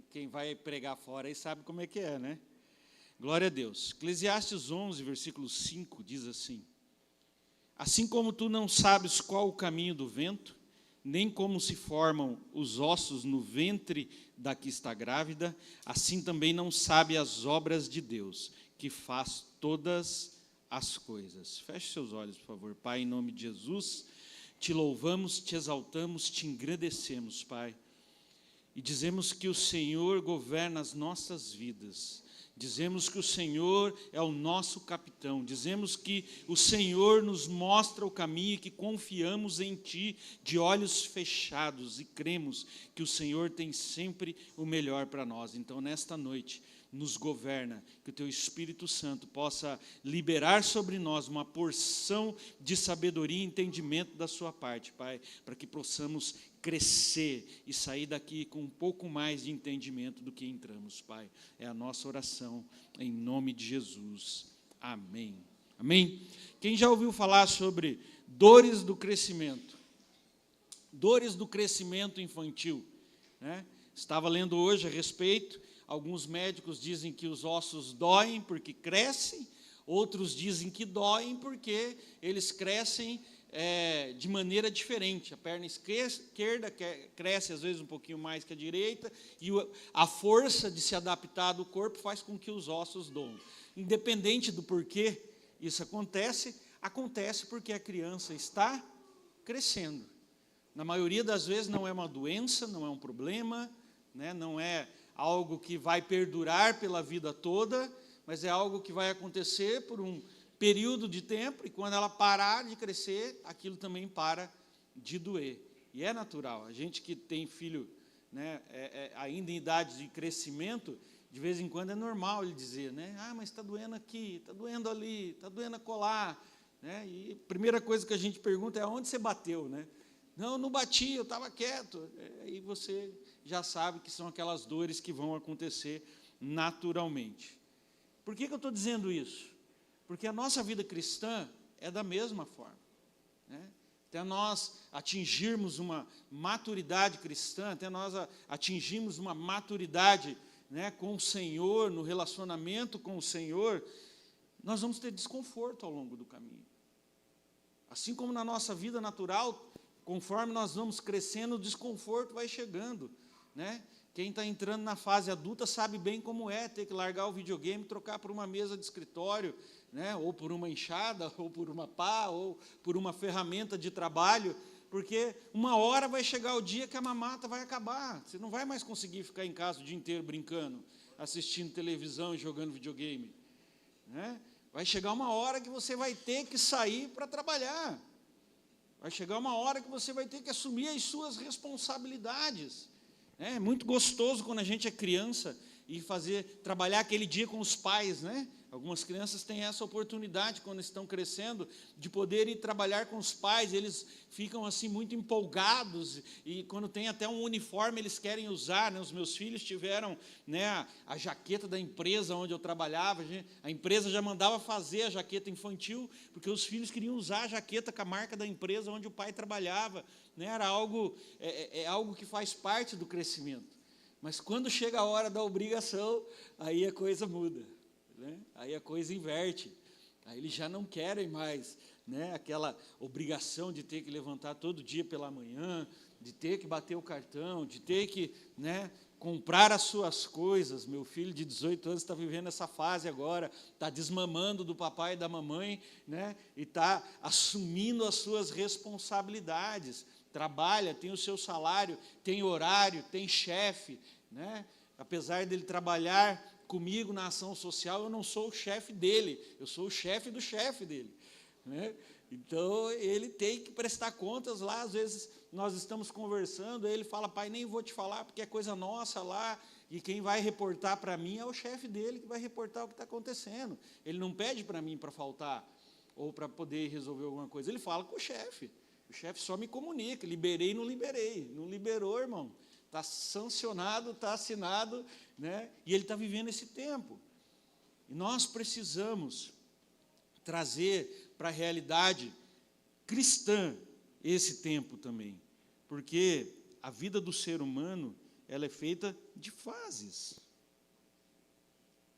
Quem vai pregar fora aí sabe como é que é, né? Glória a Deus. Eclesiastes 11, versículo 5, diz assim: assim como tu não sabes qual o caminho do vento, nem como se formam os ossos no ventre da que está grávida, assim também não sabe as obras de Deus, que faz todas as coisas. Feche seus olhos, por favor. Pai, em nome de Jesus, te louvamos, te exaltamos, te engrandecemos, Pai. E dizemos que o Senhor governa as nossas vidas. Dizemos que o Senhor é o nosso capitão. Dizemos que o Senhor nos mostra o caminho e que confiamos em Ti de olhos fechados e cremos que o Senhor tem sempre o melhor para nós. Então, nesta noite, nos governa, que o Teu Espírito Santo possa liberar sobre nós uma porção de sabedoria e entendimento da Sua parte, Pai, para que possamos crescer e sair daqui com um pouco mais de entendimento do que entramos, Pai. É a nossa oração, em nome de Jesus. Amém. Amém? Quem já ouviu falar sobre dores do crescimento? Dores do crescimento infantil, né? Estava lendo hoje a respeito. Alguns médicos dizem que os ossos doem porque crescem, outros dizem que doem porque eles crescem de maneira diferente. A perna esquerda cresce às vezes um pouquinho mais que a direita, e a força de se adaptar do corpo faz com que os ossos doam. Independente do porquê isso acontece porque a criança está crescendo. Na maioria das vezes não é uma doença, não é um problema, né? Não é algo que vai perdurar pela vida toda, mas é algo que vai acontecer por um período de tempo, e quando ela parar de crescer, aquilo também para de doer. E é natural. A gente que tem filho, né, ainda em idade de crescimento, de vez em quando é normal ele dizer, né, mas está doendo aqui, está doendo ali, está doendo acolá, né? E a primeira coisa que a gente pergunta é: onde você bateu, né? Não bati, eu estava quieto. Aí você já sabe que são aquelas dores que vão acontecer naturalmente. Por que eu estou dizendo isso? Porque a nossa vida cristã é da mesma forma, né? Até nós atingirmos uma maturidade cristã, até nós atingirmos uma maturidade, né, com o Senhor, no relacionamento com o Senhor, nós vamos ter desconforto ao longo do caminho. Assim como na nossa vida natural, conforme nós vamos crescendo, o desconforto vai chegando, né? Quem está entrando na fase adulta sabe bem como é ter que largar o videogame, trocar por uma mesa de escritório, né? Ou por uma enxada, ou por uma pá, ou por uma ferramenta de trabalho, porque uma hora vai chegar o dia que a mamata vai acabar. Você não vai mais conseguir ficar em casa o dia inteiro brincando, assistindo televisão e jogando videogame, né? Vai chegar uma hora que você vai ter que sair para trabalhar. Vai chegar uma hora que você vai ter que assumir as suas responsabilidades. É muito gostoso quando a gente é criança e trabalhar aquele dia com os pais, né? Algumas crianças têm essa oportunidade, quando estão crescendo, de poder ir trabalhar com os pais. Eles ficam assim muito empolgados, e quando tem até um uniforme eles querem usar, né? Os meus filhos tiveram, né, a jaqueta da empresa onde eu trabalhava. A empresa já mandava fazer a jaqueta infantil, porque os filhos queriam usar a jaqueta com a marca da empresa onde o pai trabalhava, né? Era algo, algo que faz parte do crescimento. Mas quando chega a hora da obrigação, aí a coisa muda, né? Aí a coisa inverte. Aí eles já não querem mais, né, aquela obrigação de ter que levantar todo dia pela manhã, de ter que bater o cartão, de ter que, né, comprar as suas coisas. Meu filho de 18 anos está vivendo essa fase agora, está desmamando do papai e da mamãe, né, e está assumindo as suas responsabilidades. Trabalha, tem o seu salário, tem horário, tem chefe, né? Apesar dele trabalhar comigo na ação social, eu não sou o chefe dele, eu sou o chefe do chefe dele, né? Então, ele tem que prestar contas lá. Às vezes, nós estamos conversando, aí ele fala: pai, nem vou te falar, porque é coisa nossa lá, e quem vai reportar para mim é o chefe dele, que vai reportar o que está acontecendo. Ele não pede para mim para faltar, ou para poder resolver alguma coisa, ele fala com o chefe só me comunica: liberei, não liberou, irmão, está sancionado, está assinado, né? E ele está vivendo esse tempo, e nós precisamos trazer para a realidade cristã esse tempo também, porque a vida do ser humano ela é feita de fases.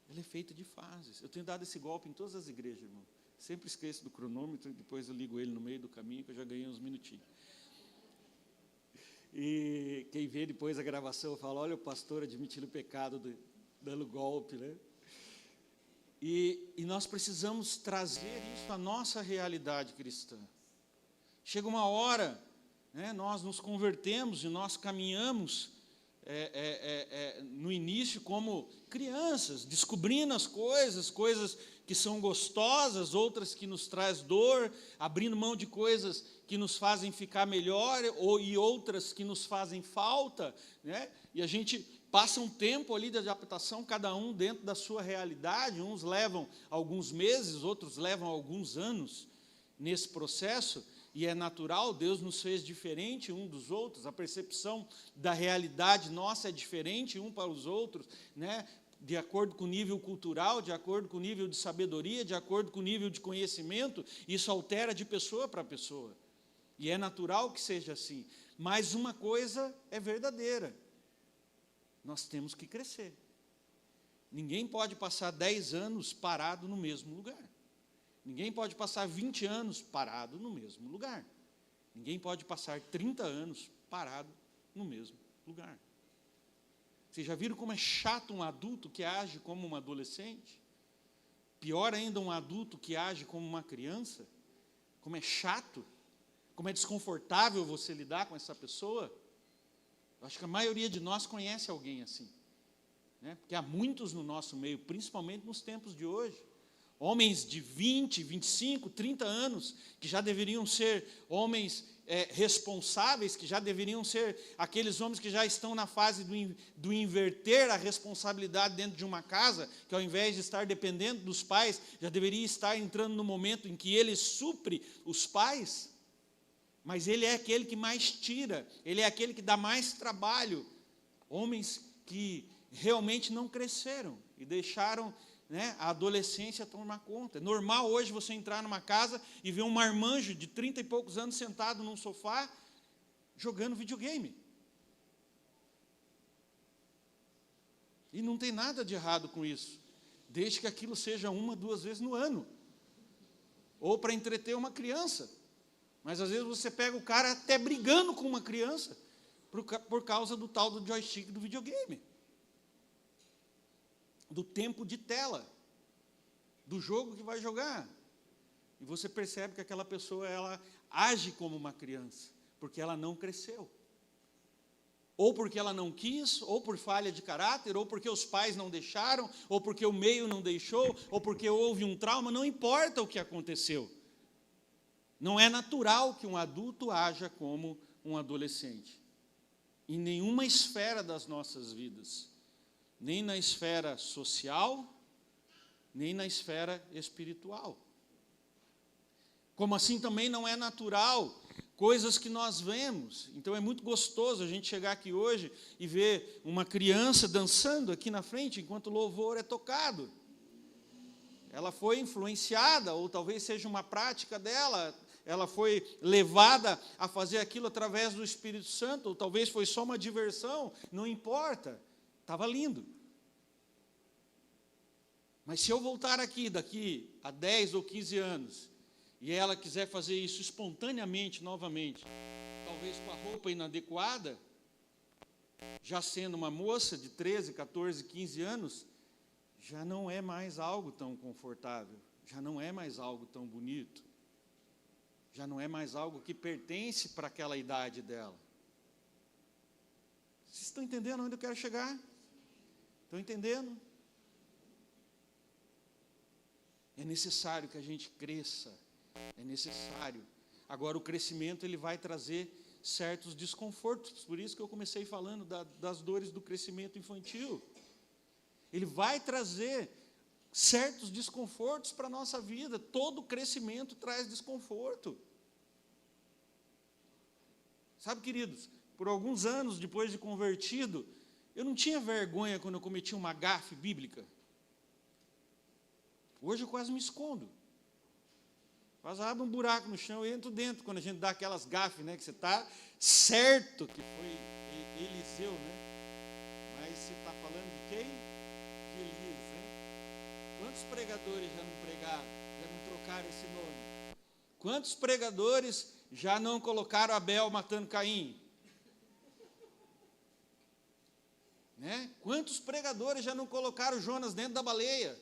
Ela é feita de fases. Eu tenho dado esse golpe em todas as igrejas, irmão. Sempre esqueço do cronômetro e depois eu ligo ele no meio do caminho, que eu já ganhei uns minutinhos. E quem vê depois a gravação fala, olha o pastor admitindo o pecado, dando golpe, né? E nós precisamos trazer isso à nossa realidade cristã. Chega uma hora, né, nós nos convertemos e nós caminhamos no início como crianças, descobrindo as coisas que são gostosas, outras que nos traz dor, abrindo mão de coisas que nos fazem ficar melhor e outras que nos fazem falta, né? E a gente passa um tempo ali de adaptação, cada um dentro da sua realidade, uns levam alguns meses, outros levam alguns anos nesse processo, e é natural, Deus nos fez diferente um dos outros, a percepção da realidade nossa é diferente um para os outros, né? De acordo com o nível cultural, de acordo com o nível de sabedoria, de acordo com o nível de conhecimento, isso altera de pessoa para pessoa, e é natural que seja assim, mas uma coisa é verdadeira, nós temos que crescer. Ninguém pode passar 10 anos parado no mesmo lugar. Ninguém pode passar 20 anos parado no mesmo lugar. Ninguém pode passar 30 anos parado no mesmo lugar. Vocês já viram como é chato um adulto que age como um adolescente? Pior ainda, um adulto que age como uma criança? Como é chato? Como é desconfortável você lidar com essa pessoa? Eu acho que a maioria de nós conhece alguém assim, né? Porque há muitos no nosso meio, principalmente nos tempos de hoje. Homens de 20, 25, 30 anos, que já deveriam ser homens responsáveis, que já deveriam ser aqueles homens que já estão na fase do inverter a responsabilidade dentro de uma casa, que ao invés de estar dependendo dos pais, já deveria estar entrando no momento em que ele supre os pais, mas ele é aquele que mais tira, ele é aquele que dá mais trabalho. Homens que realmente não cresceram e deixaram, né, a adolescência tomar conta. É normal hoje você entrar numa casa e ver um marmanjo de 30 e poucos anos sentado num sofá jogando videogame. E não tem nada de errado com isso, desde que aquilo seja 1, 2 vezes no ano, ou para entreter uma criança. Mas às vezes você pega o cara até brigando com uma criança por causa do tal do joystick do videogame, do tempo de tela, do jogo que vai jogar. E você percebe que aquela pessoa, ela age como uma criança, porque ela não cresceu. Ou porque ela não quis, ou por falha de caráter, ou porque os pais não deixaram, ou porque o meio não deixou, ou porque houve um trauma, não importa o que aconteceu. Não é natural que um adulto haja como um adolescente. Em nenhuma esfera das nossas vidas. Nem na esfera social, nem na esfera espiritual. Como assim também não é natural coisas que nós vemos. Então é muito gostoso a gente chegar aqui hoje e ver uma criança dançando aqui na frente enquanto o louvor é tocado. Ela foi influenciada, ou talvez seja uma prática dela, ela foi levada a fazer aquilo através do Espírito Santo, ou talvez foi só uma diversão, não importa, estava lindo. Mas se eu voltar aqui, daqui a 10 ou 15 anos, e ela quiser fazer isso espontaneamente, novamente, talvez com a roupa inadequada, já sendo uma moça de 13, 14, 15 anos, já não é mais algo tão confortável, já não é mais algo tão bonito, já não é mais algo que pertence para aquela idade dela. Vocês estão entendendo onde eu quero chegar? Estão entendendo? É necessário que a gente cresça, é necessário. Agora, o crescimento ele vai trazer certos desconfortos, por isso que eu comecei falando das dores do crescimento infantil. Ele vai trazer certos desconfortos para a nossa vida, todo crescimento traz desconforto. Sabe, queridos, por alguns anos depois de convertido, eu não tinha vergonha quando eu cometi uma gafe bíblica. Hoje eu quase me escondo. Quase abro um buraco no chão e entro dentro, quando a gente dá aquelas gafes, né, que você está certo que foi Eliseu, né? você está falando de quem? De Elias, né? Quantos pregadores já não pregaram, já não trocaram esse nome? Quantos pregadores já não colocaram Abel matando Caim? Né? Quantos pregadores já não colocaram Jonas dentro da baleia?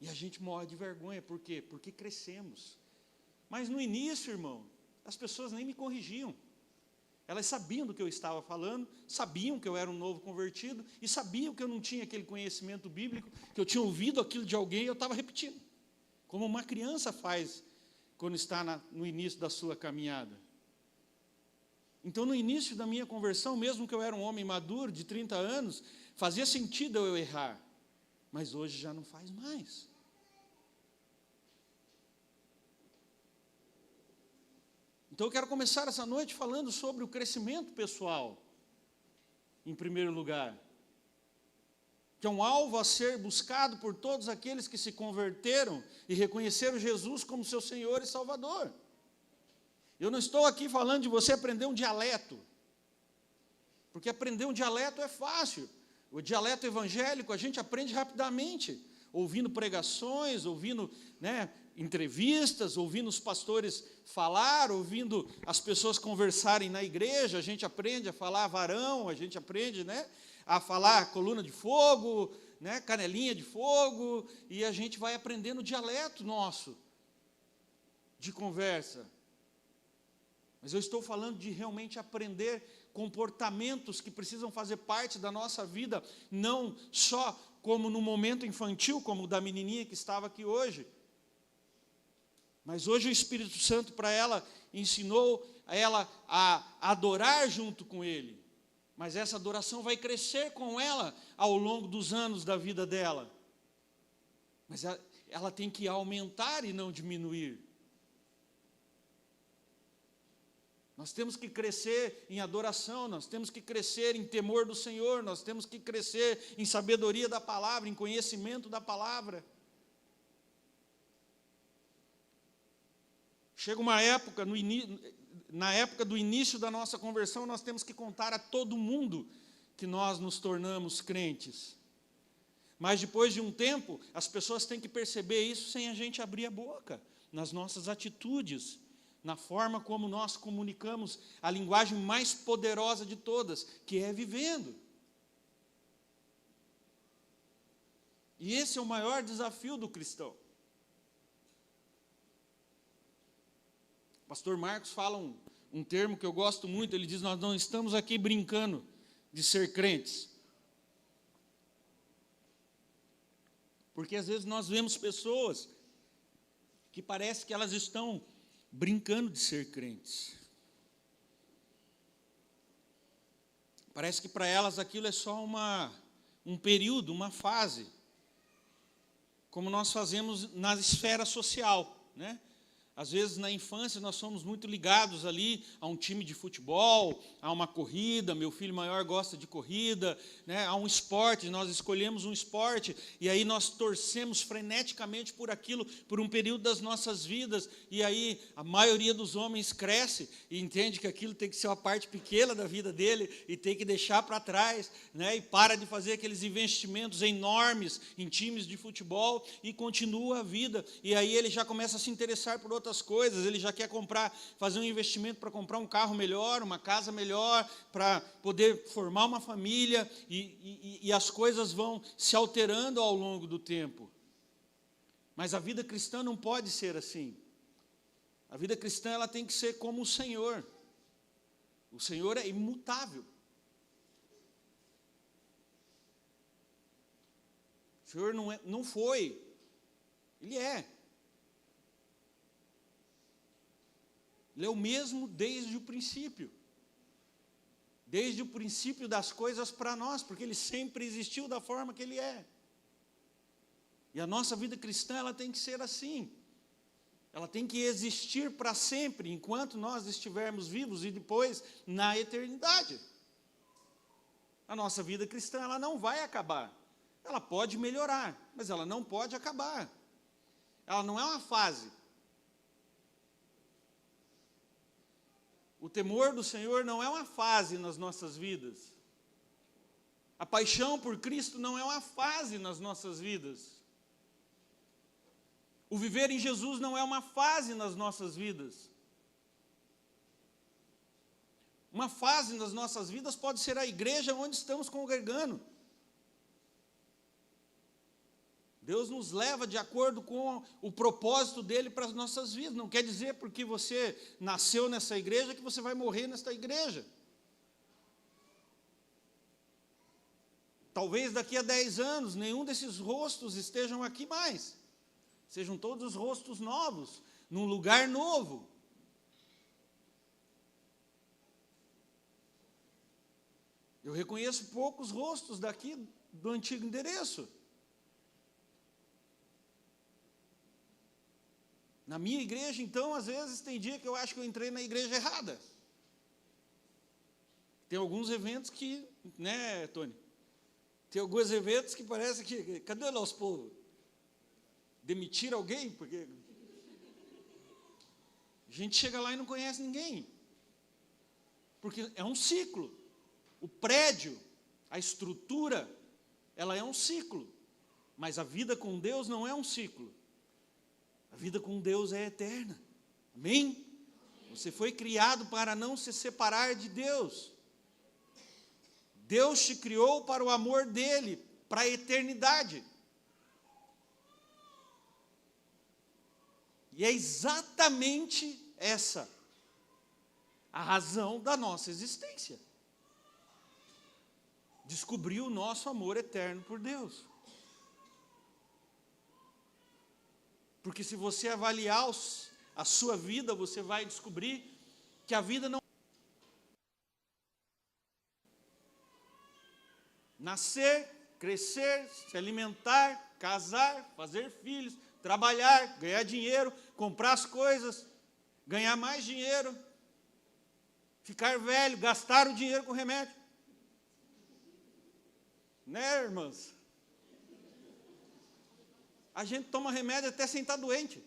E a gente morre de vergonha, por quê? Porque crescemos. Mas no início, irmão, as pessoas nem me corrigiam. Elas sabiam do que eu estava falando, sabiam que eu era um novo convertido, e sabiam que eu não tinha aquele conhecimento bíblico, que eu tinha ouvido aquilo de alguém e eu estava repetindo. Como uma criança faz quando está no início da sua caminhada. Então, no início da minha conversão, mesmo que eu era um homem maduro, de 30 anos, fazia sentido eu errar. Mas hoje já não faz mais. Então, eu quero começar essa noite falando sobre o crescimento pessoal, em primeiro lugar. Que é um alvo a ser buscado por todos aqueles que se converteram e reconheceram Jesus como seu Senhor e Salvador. Eu não estou aqui falando de você aprender um dialeto, porque aprender um dialeto é fácil. O dialeto evangélico a gente aprende rapidamente, ouvindo pregações, ouvindo, né, entrevistas, ouvindo os pastores falar, ouvindo as pessoas conversarem na igreja, a gente aprende a falar varão, a gente aprende, né, a falar coluna de fogo, né, canelinha de fogo, e a gente vai aprendendo o dialeto nosso de conversa. Mas eu estou falando de realmente aprender comportamentos que precisam fazer parte da nossa vida, não só como no momento infantil, como o da menininha que estava aqui hoje. Mas hoje o Espírito Santo para ela ensinou a ela a adorar junto com Ele. Mas essa adoração vai crescer com ela ao longo dos anos da vida dela. Mas ela tem que aumentar e não diminuir. Nós temos que crescer em adoração, nós temos que crescer em temor do Senhor, nós temos que crescer em sabedoria da palavra, em conhecimento da palavra. Chega uma época, na época do início da nossa conversão, nós temos que contar a todo mundo que nós nos tornamos crentes. Mas depois de um tempo, as pessoas têm que perceber isso sem a gente abrir a boca, nas nossas atitudes, na forma como nós comunicamos a linguagem mais poderosa de todas, que é vivendo. E esse é o maior desafio do cristão. O pastor Marcos fala um termo que eu gosto muito, ele diz, nós não estamos aqui brincando de ser crentes. Porque às vezes nós vemos pessoas que parece que elas estão brincando de ser crentes. Parece que para elas aquilo é só um período, uma fase, como nós fazemos na esfera social, né? Às vezes, na infância, nós somos muito ligados ali a um time de futebol, a uma corrida, meu filho maior gosta de corrida, né, a um esporte, nós escolhemos um esporte, e aí nós torcemos freneticamente por aquilo, por um período das nossas vidas, e aí a maioria dos homens cresce e entende que aquilo tem que ser uma parte pequena da vida dele, e tem que deixar para trás, né, e para de fazer aqueles investimentos enormes em times de futebol, e continua a vida, e aí ele já começa a se interessar por outras coisas, ele já quer fazer um investimento para comprar um carro melhor, uma casa melhor, para poder formar uma família, e as coisas vão se alterando ao longo do tempo. Mas a vida cristã não pode ser assim. A vida cristã ela tem que ser como o Senhor. O Senhor é imutável. O Senhor não foi, Ele é. Ele é o mesmo desde o princípio. Desde o princípio das coisas para nós, porque Ele sempre existiu da forma que Ele é. E a nossa vida cristã, ela tem que ser assim. Ela tem que existir para sempre, enquanto nós estivermos vivos e depois na eternidade. A nossa vida cristã, ela não vai acabar. Ela pode melhorar, mas ela não pode acabar. Ela não é uma fase. O temor do Senhor não é uma fase nas nossas vidas. A paixão por Cristo não é uma fase nas nossas vidas. O viver em Jesus não é uma fase nas nossas vidas. Uma fase nas nossas vidas pode ser a igreja onde estamos congregando. Deus nos leva de acordo com o propósito dele para as nossas vidas. Não quer dizer porque você nasceu nessa igreja que você vai morrer nesta igreja. Talvez daqui a 10 anos nenhum desses rostos estejam aqui mais. Sejam todos rostos novos, num lugar novo. Eu reconheço poucos rostos daqui do antigo endereço. Na minha igreja, então, às vezes tem dia que eu acho que eu entrei na igreja errada. Tem alguns eventos que, né, Tony? Tem alguns eventos que parece que, cadê o nosso povo? Demitir alguém? Porque a gente chega lá e não conhece ninguém. Porque é um ciclo. O prédio, a estrutura, ela é um ciclo. Mas a vida com Deus não é um ciclo. A vida com Deus é eterna. Amém? Você foi criado para não se separar de Deus. Deus te criou para o amor dele, para a eternidade. E é exatamente essa a razão da nossa existência. Descobrir o nosso amor eterno por Deus. Porque se você avaliar a sua vida, você vai descobrir que a vida não... Nascer, crescer, se alimentar, casar, fazer filhos, trabalhar, ganhar dinheiro, comprar as coisas, ganhar mais dinheiro, ficar velho, gastar o dinheiro com remédio. Né, irmãs? A gente toma remédio até sem estar doente.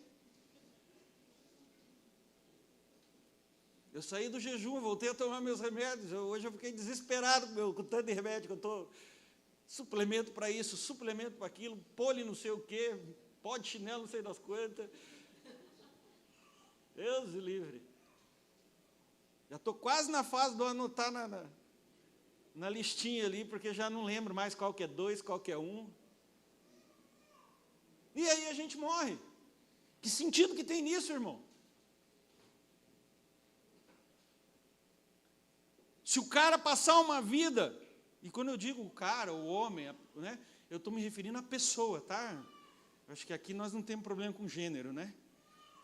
Eu saí do jejum, voltei a tomar meus remédios. Hoje eu fiquei desesperado com tanto de remédio que eu estou. Suplemento para isso, suplemento para aquilo, pole não sei o quê, pó de chinelo não sei das quantas. Deus o livre. Já estou quase na fase de anotar na listinha ali, porque já não lembro mais qual que é 2, qual que é 1. E aí a gente morre. Que sentido que tem nisso, irmão? Se o cara passar uma vida, e quando eu digo o cara, o homem, né, eu estou me referindo à pessoa, tá? Acho que aqui nós não temos problema com gênero, né?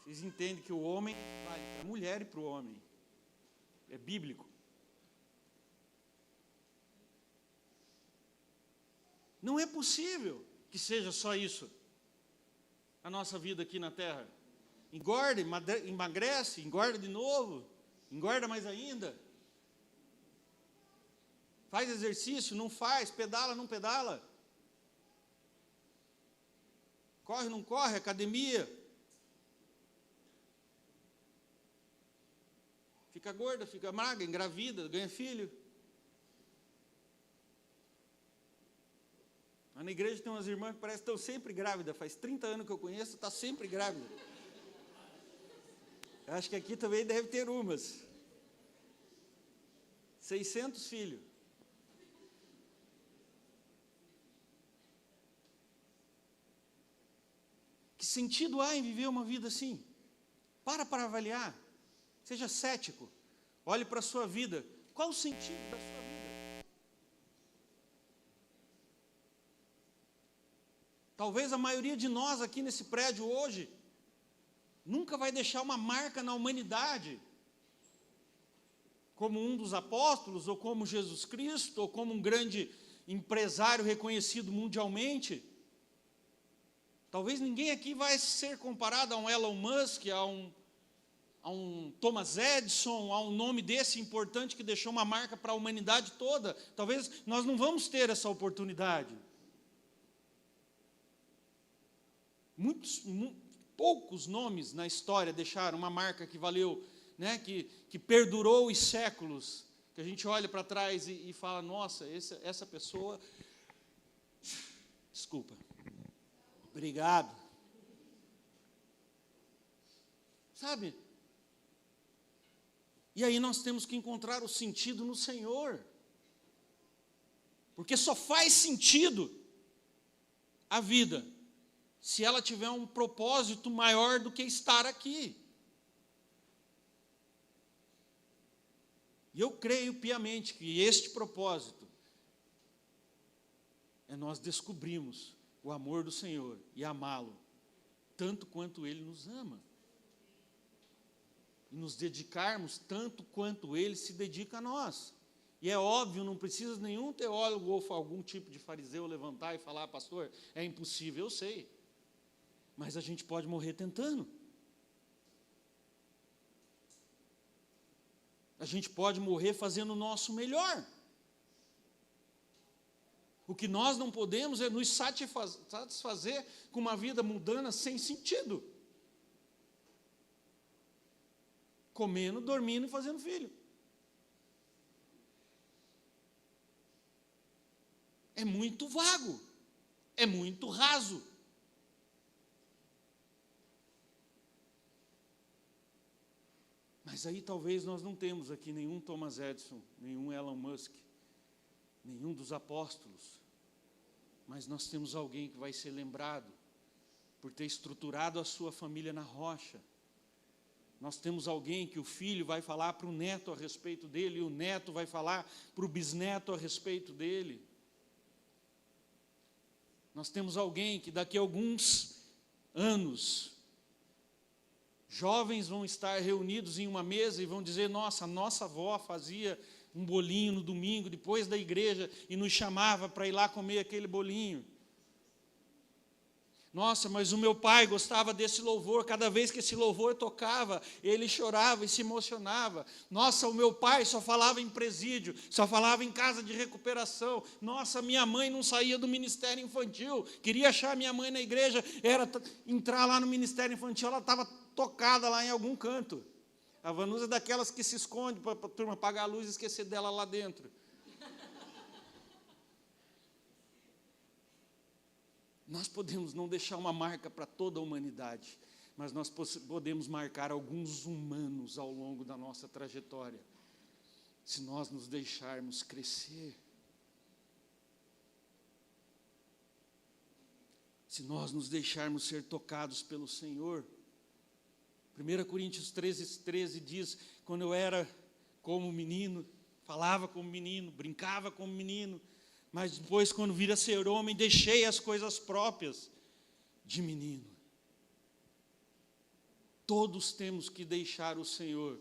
Vocês entendem que o homem vale para a mulher e para o homem. É bíblico. Não é possível que seja só isso. A nossa vida aqui na terra. Engorda, emagrece, engorda de novo, engorda mais ainda. Faz exercício, não faz, pedala, não pedala. Corre, não corre, academia. Fica gorda, fica magra, engravida, ganha filho. Na igreja tem umas irmãs que parecem que estão sempre grávidas. Faz 30 anos que eu conheço, está sempre grávida. Eu acho que aqui também deve ter umas. 600 filhos. Que sentido há em viver uma vida assim? Para avaliar. Seja cético. Olhe para a sua vida. Qual o sentido da sua vida? Talvez a maioria de nós aqui nesse prédio hoje nunca vai deixar uma marca na humanidade, como um dos apóstolos, ou como Jesus Cristo, ou como um grande empresário reconhecido mundialmente. Talvez ninguém aqui vai ser comparado a um Elon Musk, a um Thomas Edison, a um nome desse importante que deixou uma marca para a humanidade toda. Talvez nós não vamos ter essa oportunidade. Poucos nomes na história deixaram uma marca que valeu né, que perdurou os séculos, que a gente olha para trás e fala, nossa, essa pessoa, desculpa, obrigado. Sabe? E aí nós temos que encontrar o sentido no Senhor. Porque só faz sentido a vida se ela tiver um propósito maior do que estar aqui. E eu creio piamente que este propósito é nós descobrirmos o amor do Senhor e amá-lo tanto quanto Ele nos ama. E nos dedicarmos tanto quanto Ele se dedica a nós. E é óbvio, não precisa nenhum teólogo ou algum tipo de fariseu levantar e falar, pastor, é impossível, eu sei. Mas a gente pode morrer tentando. A gente pode morrer fazendo o nosso melhor. O que nós não podemos é nos satisfazer com uma vida mundana sem sentido. Comendo, dormindo e fazendo filho. É muito vago. É muito raso. Mas aí talvez nós não temos aqui nenhum Thomas Edison, nenhum Elon Musk, nenhum dos apóstolos. Mas nós temos alguém que vai ser lembrado por ter estruturado a sua família na rocha. Nós temos alguém que o filho vai falar para o neto a respeito dele, e o neto vai falar para o bisneto a respeito dele. Nós temos alguém que daqui a alguns anos, jovens vão estar reunidos em uma mesa e vão dizer, nossa, nossa avó fazia um bolinho no domingo, depois da igreja, e nos chamava para ir lá comer aquele bolinho. Nossa, mas o meu pai gostava desse louvor, cada vez que esse louvor tocava, ele chorava e se emocionava. Nossa, o meu pai só falava em presídio, só falava em casa de recuperação. Nossa, minha mãe não saía do ministério infantil, queria achar minha mãe na igreja, era entrar lá no ministério infantil, ela estava tocada lá em algum canto. A Vanusa é daquelas que se esconde para a turma apagar a luz e esquecer dela lá dentro. Nós podemos não deixar uma marca para toda a humanidade, mas nós podemos marcar alguns humanos ao longo da nossa trajetória, se nós nos deixarmos crescer. Se nós nos deixarmos ser tocados pelo Senhor. 1 Coríntios 13 diz, quando eu era como menino, falava como menino, brincava como menino, mas depois, quando vir a ser homem, deixei as coisas próprias de menino. Todos temos que deixar o Senhor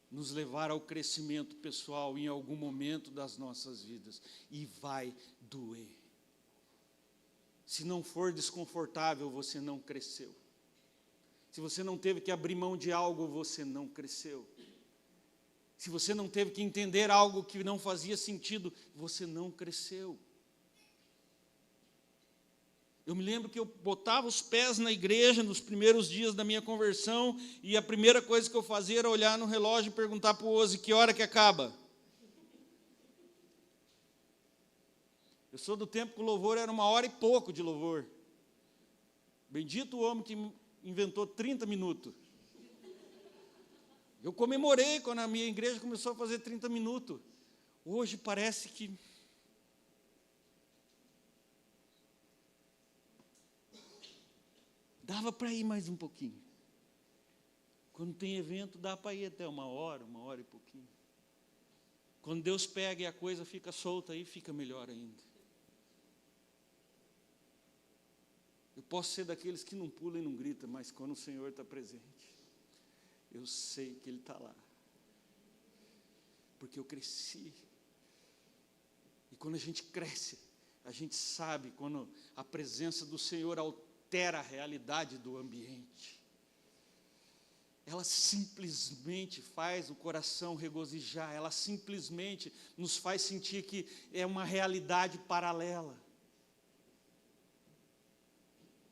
nos levar ao crescimento pessoal em algum momento das nossas vidas. E vai doer. Se não for desconfortável, você não cresceu. Se você não teve que abrir mão de algo, você não cresceu. Se você não teve que entender algo que não fazia sentido, você não cresceu. Eu me lembro que eu botava os pés na igreja nos primeiros dias da minha conversão, e a primeira coisa que eu fazia era olhar no relógio e perguntar para o Ozi, que hora que acaba? Eu sou do tempo que o louvor era 1 hora e pouco de louvor. Bendito o homem que inventou 30 minutos. Eu comemorei quando a minha igreja começou a fazer 30 minutos. Hoje parece que... dava para ir mais um pouquinho. Quando tem evento, dá para ir até 1 hora e pouquinho. Quando Deus pega e a coisa fica solta, aí fica melhor ainda. Eu posso ser daqueles que não pulam e não gritam, mas quando o Senhor está presente, eu sei que Ele está lá. Porque eu cresci. E quando a gente cresce, a gente sabe quando a presença do Senhor altera a realidade do ambiente. Ela simplesmente faz o coração regozijar, ela simplesmente nos faz sentir que é uma realidade paralela.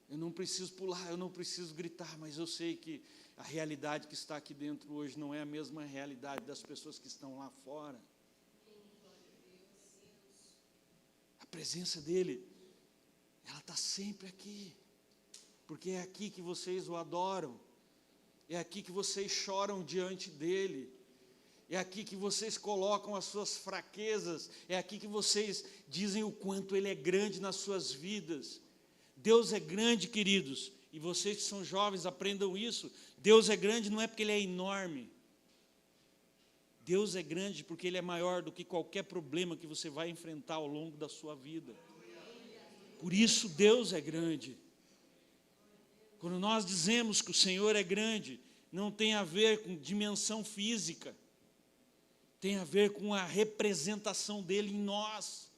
Eu não preciso pular, eu não preciso gritar, mas eu sei que A realidade que está aqui dentro hoje não é a mesma realidade das pessoas que estão lá fora. A presença dele, ela está sempre aqui, porque é aqui que vocês o adoram, é aqui que vocês choram diante dele, é aqui que vocês colocam as suas fraquezas, é aqui que vocês dizem o quanto ele é grande nas suas vidas. Deus é grande, queridos, e vocês que são jovens aprendam isso. Deus é grande não é porque ele é enorme, Deus é grande porque ele é maior do que qualquer problema que você vai enfrentar ao longo da sua vida. Por isso Deus é grande. Quando nós dizemos que o Senhor é grande, não tem a ver com dimensão física, tem a ver com a representação dele em nós.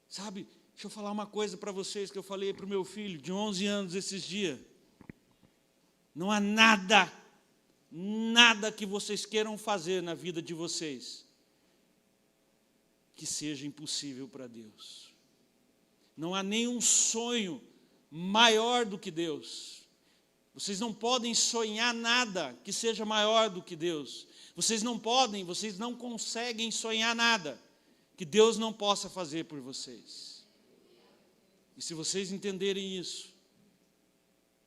Sabe, deixa eu falar uma coisa para vocês que eu falei para o meu filho de 11 anos esses dias. Não há nada que vocês queiram fazer na vida de vocês que seja impossível para Deus. Não há nenhum sonho maior do que Deus. Vocês não podem sonhar nada que seja maior do que Deus. Vocês não conseguem sonhar nada que Deus não possa fazer por vocês. E se vocês entenderem isso,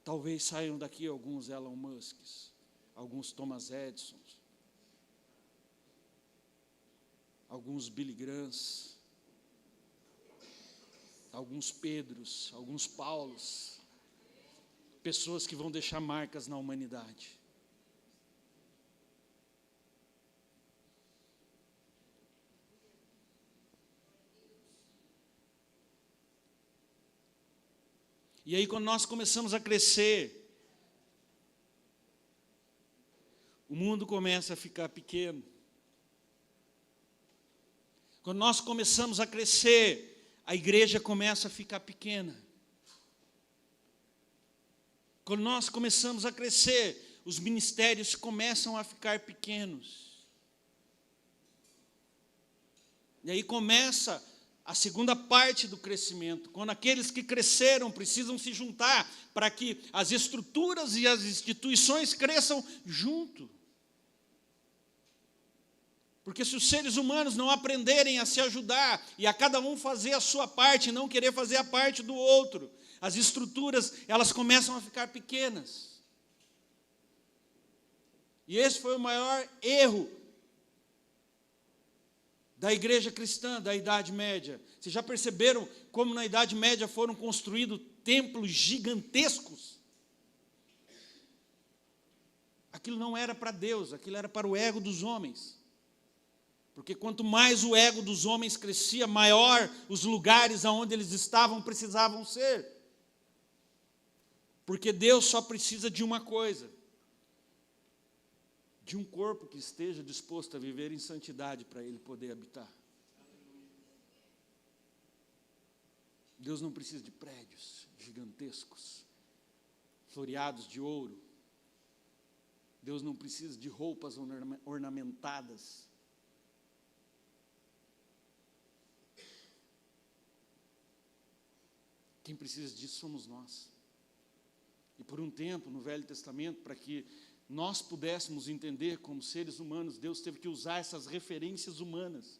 talvez saiam daqui alguns Elon Musks, alguns Thomas Edisons, alguns Billy Grahams, alguns Pedros, alguns Paulos, pessoas que vão deixar marcas na humanidade. E aí, quando nós começamos a crescer, o mundo começa a ficar pequeno. Quando nós começamos a crescer, a igreja começa a ficar pequena. Quando nós começamos a crescer, os ministérios começam a ficar pequenos. E aí começa a segunda parte do crescimento, quando aqueles que cresceram precisam se juntar para que as estruturas e as instituições cresçam junto. Porque se os seres humanos não aprenderem a se ajudar e a cada um fazer a sua parte, não querer fazer a parte do outro, as estruturas, elas começam a ficar pequenas. E esse foi o maior erro da igreja cristã da Idade Média. Vocês já perceberam como na Idade Média foram construídos templos gigantescos? Aquilo não era para Deus, aquilo era para o ego dos homens. Porque quanto mais o ego dos homens crescia, maior os lugares aonde eles estavam precisavam ser. Porque Deus só precisa de uma coisa: de um corpo que esteja disposto a viver em santidade para ele poder habitar. Deus não precisa de prédios gigantescos, floreados de ouro. Deus não precisa de roupas ornamentadas. Quem precisa disso somos nós. E por um tempo, no Velho Testamento, para que nós pudéssemos entender como seres humanos, Deus teve que usar essas referências humanas,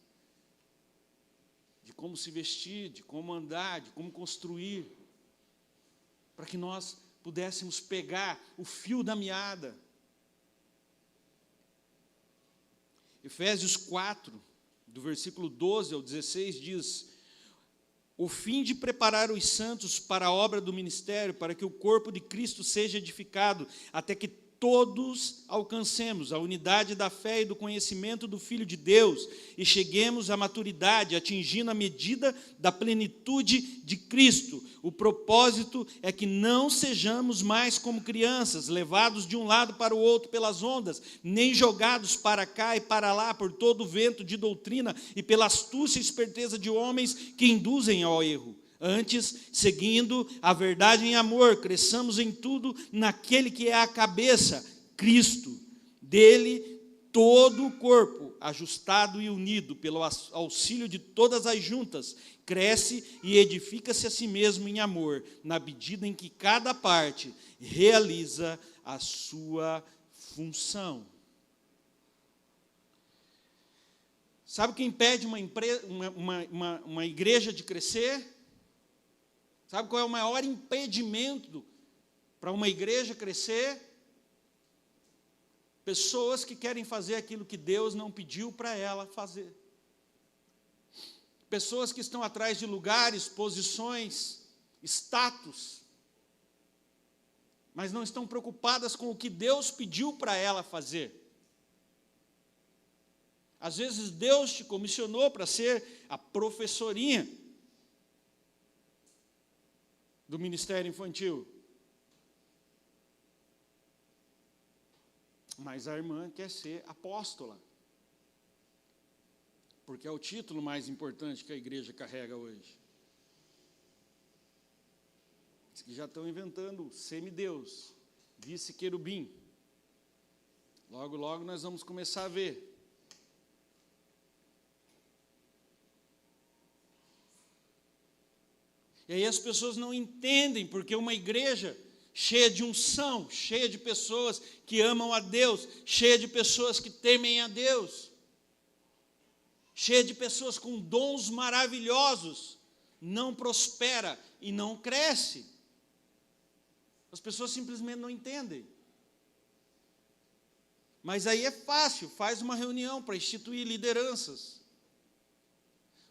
de como se vestir, de como andar, de como construir, para que nós pudéssemos pegar o fio da meada. Efésios 4, do versículo 12 ao 16, diz: o fim de preparar os santos para a obra do ministério, para que o corpo de Cristo seja edificado, até que todos alcancemos a unidade da fé e do conhecimento do Filho de Deus e cheguemos à maturidade, atingindo a medida da plenitude de Cristo. O propósito é que não sejamos mais como crianças, levados de um lado para o outro pelas ondas, nem jogados para cá e para lá por todo o vento de doutrina e pela astúcia e esperteza de homens que induzem ao erro. Antes, seguindo a verdade em amor, cresçamos em tudo naquele que é a cabeça, Cristo. Dele todo o corpo, ajustado e unido pelo auxílio de todas as juntas, cresce e edifica-se a si mesmo em amor, na medida em que cada parte realiza a sua função. Sabe o que impede uma igreja de crescer? Sabe qual é o maior impedimento para uma igreja crescer? Pessoas que querem fazer aquilo que Deus não pediu para ela fazer. Pessoas que estão atrás de lugares, posições, status, mas não estão preocupadas com o que Deus pediu para ela fazer. Às vezes Deus te comissionou para ser a professorinha do ministério infantil. Mas a irmã quer ser apóstola, porque é o título mais importante que a igreja carrega hoje. Diz que já estão inventando semideus, vice-querubim. Logo, logo nós vamos começar a ver. E aí as pessoas não entendem, porque uma igreja cheia de unção, cheia de pessoas que amam a Deus, cheia de pessoas que temem a Deus, cheia de pessoas com dons maravilhosos, não prospera e não cresce. As pessoas simplesmente não entendem. Mas aí é fácil, faz uma reunião para instituir lideranças.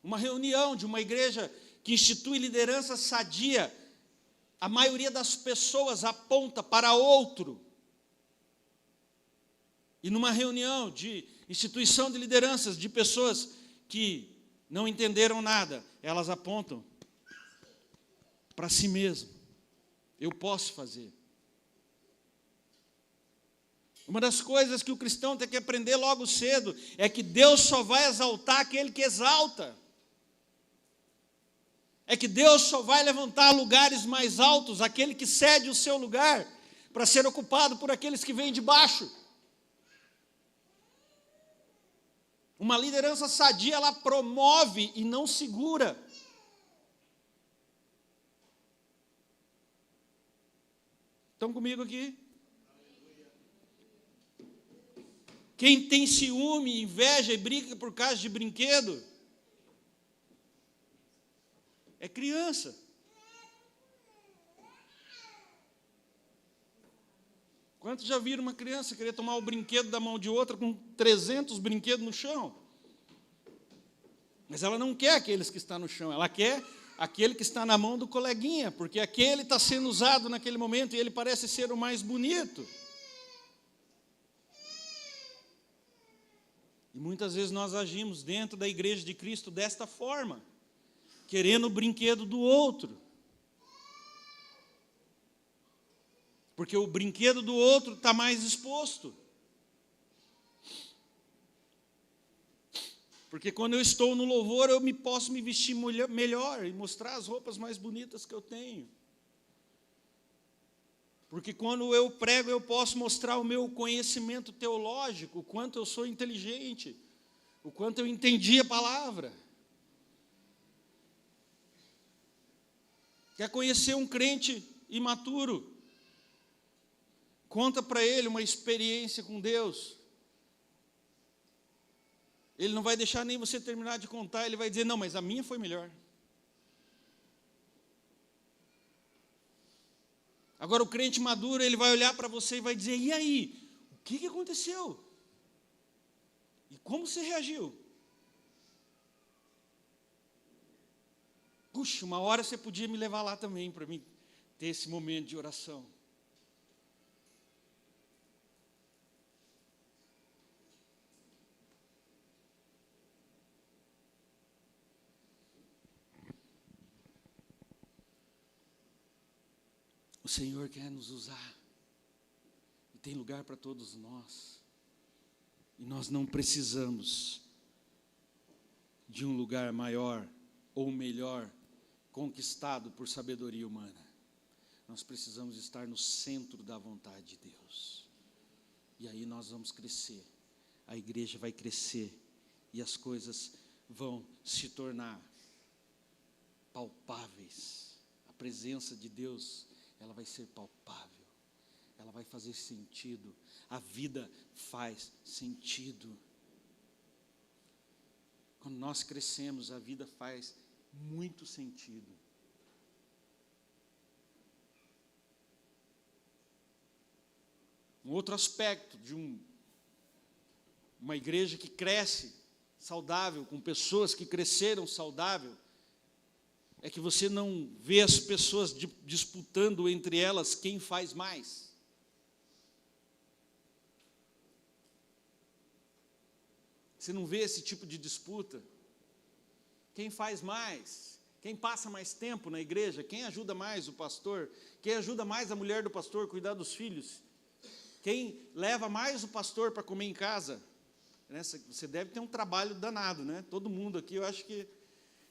Uma reunião de uma igreja que institui liderança sadia, a maioria das pessoas aponta para outro. E numa reunião de instituição de lideranças, de pessoas que não entenderam nada, elas apontam para si mesmo. Eu posso fazer. Uma das coisas que o cristão tem que aprender logo cedo é que Deus só vai exaltar aquele que exalta. É que Deus só vai levantar lugares mais altos, aquele que cede o seu lugar, para ser ocupado por aqueles que vêm de baixo. Uma liderança sadia, ela promove e não segura. Estão comigo aqui? Quem tem ciúme, inveja e briga por causa de brinquedo, é criança. Quantos já viram uma criança querer tomar o brinquedo da mão de outra com 300 brinquedos no chão? Mas ela não quer aqueles que estão no chão, ela quer aquele que está na mão do coleguinha, porque aquele está sendo usado naquele momento e ele parece ser o mais bonito. E muitas vezes nós agimos dentro da igreja de Cristo desta forma, querendo o brinquedo do outro. Porque o brinquedo do outro está mais exposto. Porque quando eu estou no louvor, posso me vestir melhor e mostrar as roupas mais bonitas que eu tenho. Porque quando eu prego, eu posso mostrar o meu conhecimento teológico, o quanto eu sou inteligente, o quanto eu entendi a palavra. Quer conhecer um crente imaturo? Conta para ele uma experiência com Deus. Ele não vai deixar nem você terminar de contar, ele vai dizer, não, mas a minha foi melhor. Agora o crente maduro, ele vai olhar para você e vai dizer, e aí? O que aconteceu? E como você reagiu? Puxa, uma hora você podia me levar lá também, para mim ter esse momento de oração. O Senhor quer nos usar, e tem lugar para todos nós, e nós não precisamos de um lugar maior ou melhor, conquistado por sabedoria humana. Nós precisamos estar no centro da vontade de Deus, e aí nós vamos crescer, a igreja vai crescer e as coisas vão se tornar palpáveis. A presença de Deus, ela vai ser palpável, ela vai fazer sentido, a vida faz sentido. Quando nós crescemos, a vida faz muito sentido. Um outro aspecto de uma igreja que cresce saudável, com pessoas que cresceram saudável, é que você não vê as pessoas disputando entre elas quem faz mais. Você não vê esse tipo de disputa. Quem faz mais? Quem passa mais tempo na igreja? Quem ajuda mais o pastor? Quem ajuda mais a mulher do pastor a cuidar dos filhos? Quem leva mais o pastor para comer em casa? Você deve ter um trabalho danado, né? Todo mundo aqui, eu acho que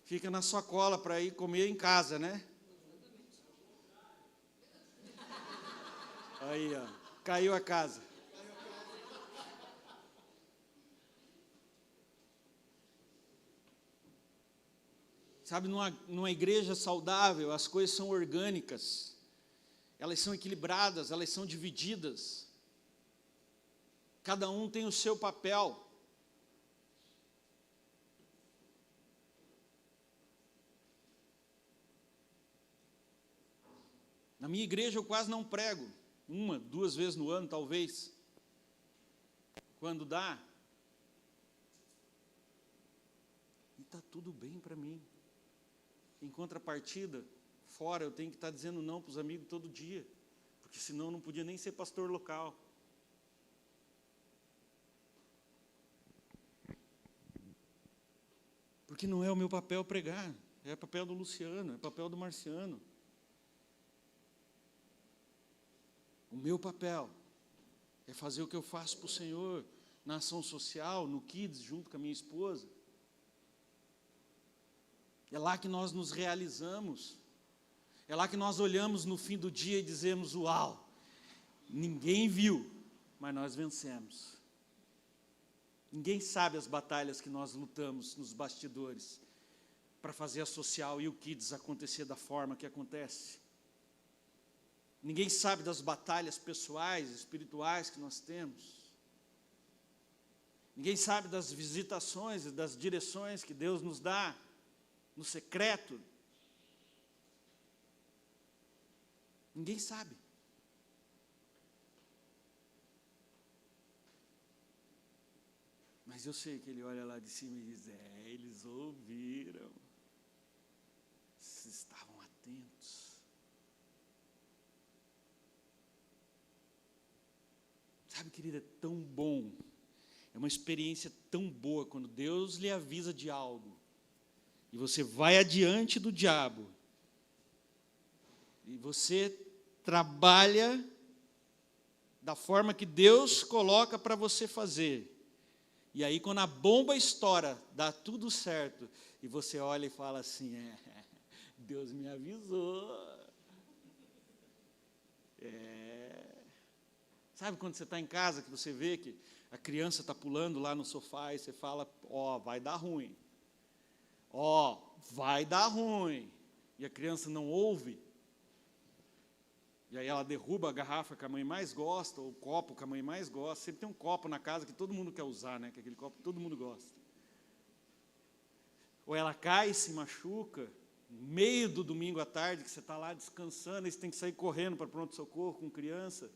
fica na sua cola para ir comer em casa, né? Aí, ó, caiu a casa. Sabe, numa igreja saudável, as coisas são orgânicas, elas são equilibradas, elas são divididas. Cada um tem o seu papel. Na minha igreja eu quase não prego, 1, 2 vezes no ano talvez, quando dá, e está tudo bem para mim. Em contrapartida, fora eu tenho que estar dizendo não para os amigos todo dia, porque senão eu não podia nem ser pastor local. Porque não é o meu papel pregar, é o papel do Luciano, é o papel do Marciano. O meu papel é fazer o que eu faço para o Senhor, na ação social, no Kids, junto com a minha esposa. É lá que nós nos realizamos. É lá que nós olhamos no fim do dia e dizemos, uau, ninguém viu, mas nós vencemos. Ninguém sabe as batalhas que nós lutamos nos bastidores para fazer a social e o Kids acontecer da forma que acontece. Ninguém sabe das batalhas pessoais, espirituais que nós temos. Ninguém sabe das visitações e das direções que Deus nos dá no secreto. Ninguém sabe. Mas eu sei que Ele olha lá de cima e diz, eles ouviram. Vocês estavam atentos. Sabe, querida, é tão bom, é uma experiência tão boa quando Deus lhe avisa de algo, e você vai adiante do diabo, e você trabalha da forma que Deus coloca para você fazer, e aí quando a bomba estoura, dá tudo certo, e você olha e fala assim, Deus me avisou, Sabe quando você está em casa, que você vê que a criança está pulando lá no sofá, e você fala, vai dar ruim. Vai dar ruim. E a criança não ouve. E aí ela derruba a garrafa que a mãe mais gosta, ou o copo que a mãe mais gosta. Sempre tem um copo na casa que todo mundo quer usar, né? Que é aquele copo que todo mundo gosta. Ou ela cai e se machuca, no meio do domingo à tarde, que você está lá descansando, e você tem que sair correndo para pronto-socorro com criança.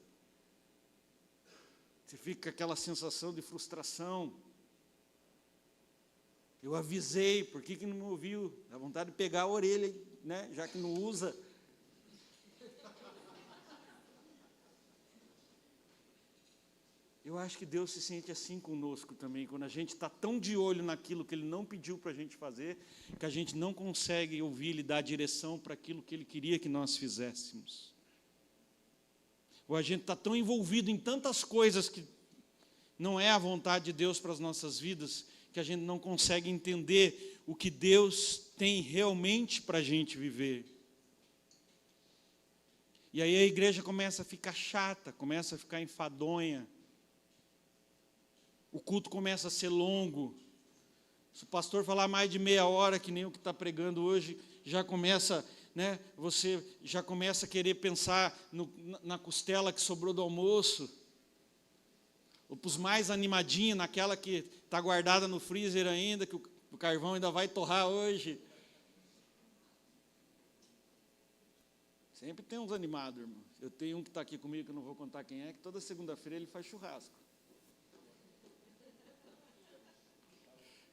Você fica com aquela sensação de frustração. Eu avisei, por que não me ouviu? Dá vontade de pegar a orelha, né? Já que não usa. Eu acho que Deus se sente assim conosco também, quando a gente está tão de olho naquilo que Ele não pediu para a gente fazer, que a gente não consegue ouvir Ele dar direção para aquilo que Ele queria que nós fizéssemos. Ou a gente está tão envolvido em tantas coisas que não é a vontade de Deus para as nossas vidas, que a gente não consegue entender o que Deus tem realmente para a gente viver. E aí a igreja começa a ficar chata, começa a ficar enfadonha. o culto começa a ser longo. Se o pastor falar mais de meia hora, que nem o que está pregando hoje, já começa, né, você já começa a querer pensar na costela que sobrou do almoço, ou para os mais animadinhos, naquela que está guardada no freezer ainda, que o carvão ainda vai torrar hoje. Sempre tem uns animados, irmão. Eu tenho um que está aqui comigo, que eu não vou contar quem é, que toda segunda-feira ele faz churrasco.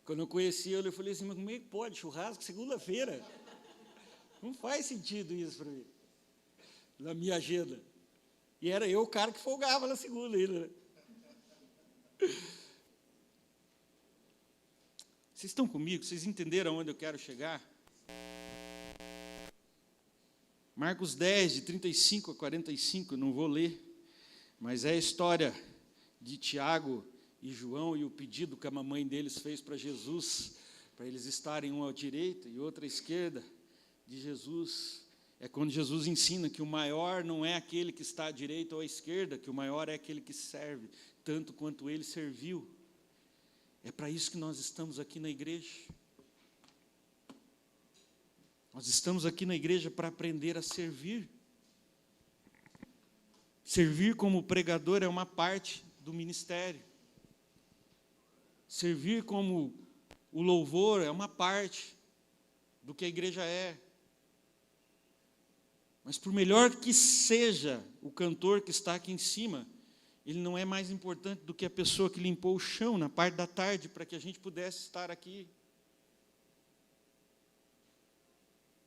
Quando eu conheci ele, eu falei assim, mas como é que pode churrasco segunda-feira? Não faz sentido isso para mim, na minha agenda. E era eu o cara que folgava na segunda ainda, né? Vocês estão comigo? Vocês entenderam onde eu quero chegar? Marcos 10, de 35 a 45, eu não vou ler, mas é a história de Tiago e João e o pedido que a mamãe deles fez para Jesus, para eles estarem um à direita e outro à esquerda de Jesus. É quando Jesus ensina que o maior não é aquele que está à direita ou à esquerda, que o maior é aquele que serve, tanto quanto ele serviu. É para isso que nós estamos aqui na igreja. Nós estamos aqui na igreja para aprender a servir. Servir como pregador é uma parte do ministério. Servir como o louvor é uma parte do que a igreja é. Mas por melhor que seja o cantor que está aqui em cima, ele não é mais importante do que a pessoa que limpou o chão na parte da tarde para que a gente pudesse estar aqui.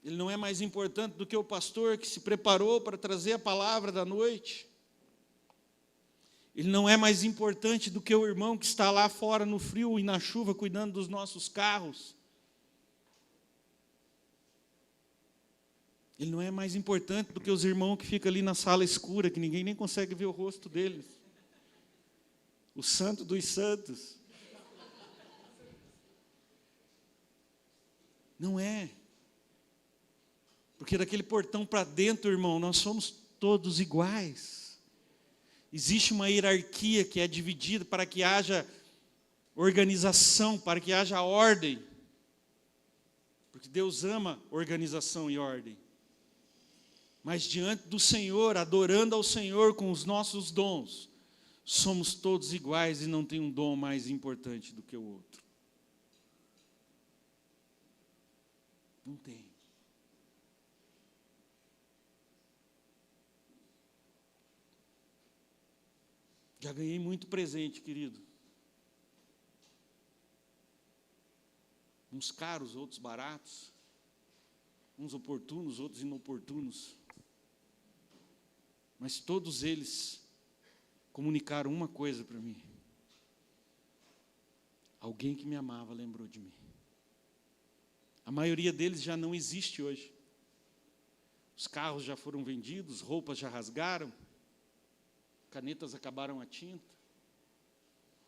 Ele não é mais importante do que o pastor que se preparou para trazer a palavra da noite. Ele não é mais importante do que o irmão que está lá fora no frio e na chuva cuidando dos nossos carros. Ele não é mais importante do que os irmãos que ficam ali na sala escura, que ninguém nem consegue ver o rosto deles. O santo dos santos. Não é. Porque daquele portão para dentro, irmão, nós somos todos iguais. Existe uma hierarquia que é dividida para que haja organização, para que haja ordem. Porque Deus ama organização e ordem. Mas diante do Senhor, adorando ao Senhor com os nossos dons, somos todos iguais e não tem um dom mais importante do que o outro. Não tem. Já ganhei muito presente, querido. Uns caros, outros baratos. Uns oportunos, outros inoportunos. Mas todos eles comunicaram uma coisa para mim. Alguém que me amava lembrou de mim. A maioria deles já não existe hoje. Os carros já foram vendidos, roupas já rasgaram, canetas acabaram a tinta.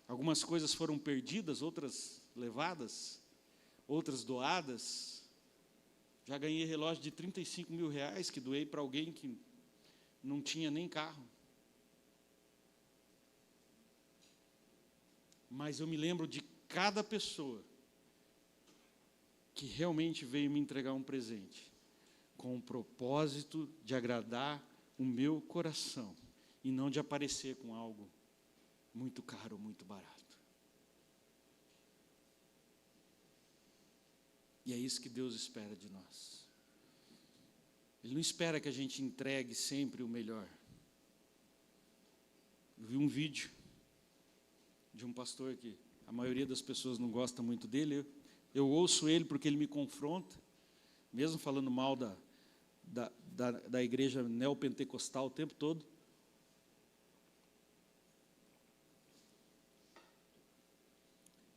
Algumas coisas foram perdidas, outras levadas, outras doadas. Já ganhei relógio de 35 mil reais que doei para alguém que não tinha nem carro. Mas eu me lembro de cada pessoa que realmente veio me entregar um presente, com o propósito de agradar o meu coração, e não de aparecer com algo muito caro, muito barato. E é isso que Deus espera de nós. Ele não espera que a gente entregue sempre o melhor. Eu vi um vídeo de um pastor que a maioria das pessoas não gosta muito dele. Eu ouço ele porque ele me confronta, mesmo falando mal da igreja neopentecostal o tempo todo.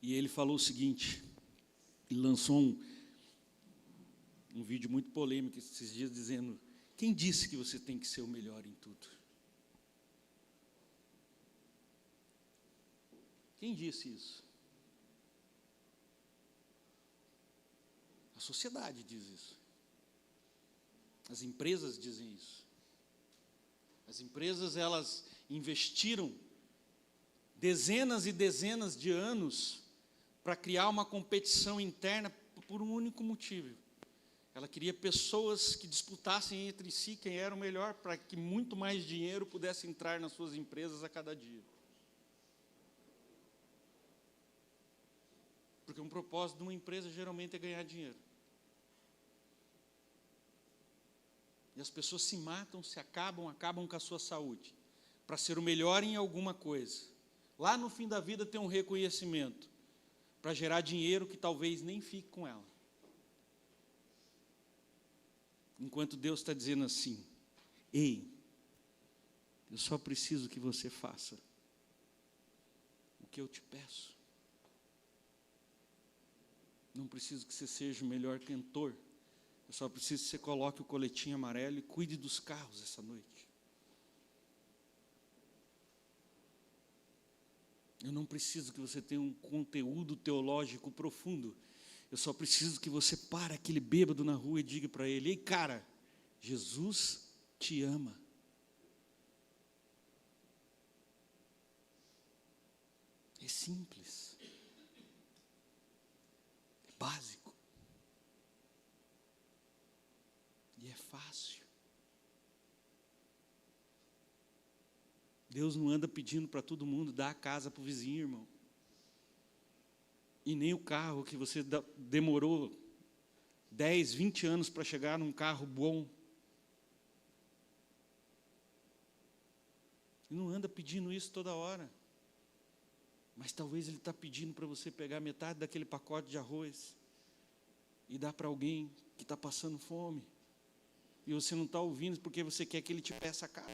E ele falou o seguinte, ele lançou um vídeo muito polêmico esses dias, dizendo: quem disse que você tem que ser o melhor em tudo? Quem disse isso? A sociedade diz isso. As empresas dizem isso. As empresas, elas investiram dezenas e dezenas de anos para criar uma competição interna por um único motivo. Ela queria pessoas que disputassem entre si quem era o melhor, para que muito mais dinheiro pudesse entrar nas suas empresas a cada dia. Porque um propósito de uma empresa geralmente é ganhar dinheiro. E as pessoas se matam, se acabam com a sua saúde, para ser o melhor em alguma coisa. Lá no fim da vida tem um reconhecimento, para gerar dinheiro que talvez nem fique com ela. Enquanto Deus está dizendo assim: ei, eu só preciso que você faça o que eu te peço. Não preciso que você seja o melhor cantor. Eu só preciso que você coloque o coletinho amarelo e cuide dos carros essa noite. Eu não preciso que você tenha um conteúdo teológico profundo. Eu só preciso que você pare aquele bêbado na rua e diga para ele: ei, cara, Jesus te ama. É simples. É básico. E é fácil. Deus não anda pedindo para todo mundo dar a casa para o vizinho, irmão. E nem o carro que você demorou 10, 20 anos para chegar num carro bom. Ele não anda pedindo isso toda hora. Mas talvez Ele está pedindo para você pegar metade daquele pacote de arroz e dar para alguém que está passando fome. E você não está ouvindo porque você quer que Ele te peça a casa.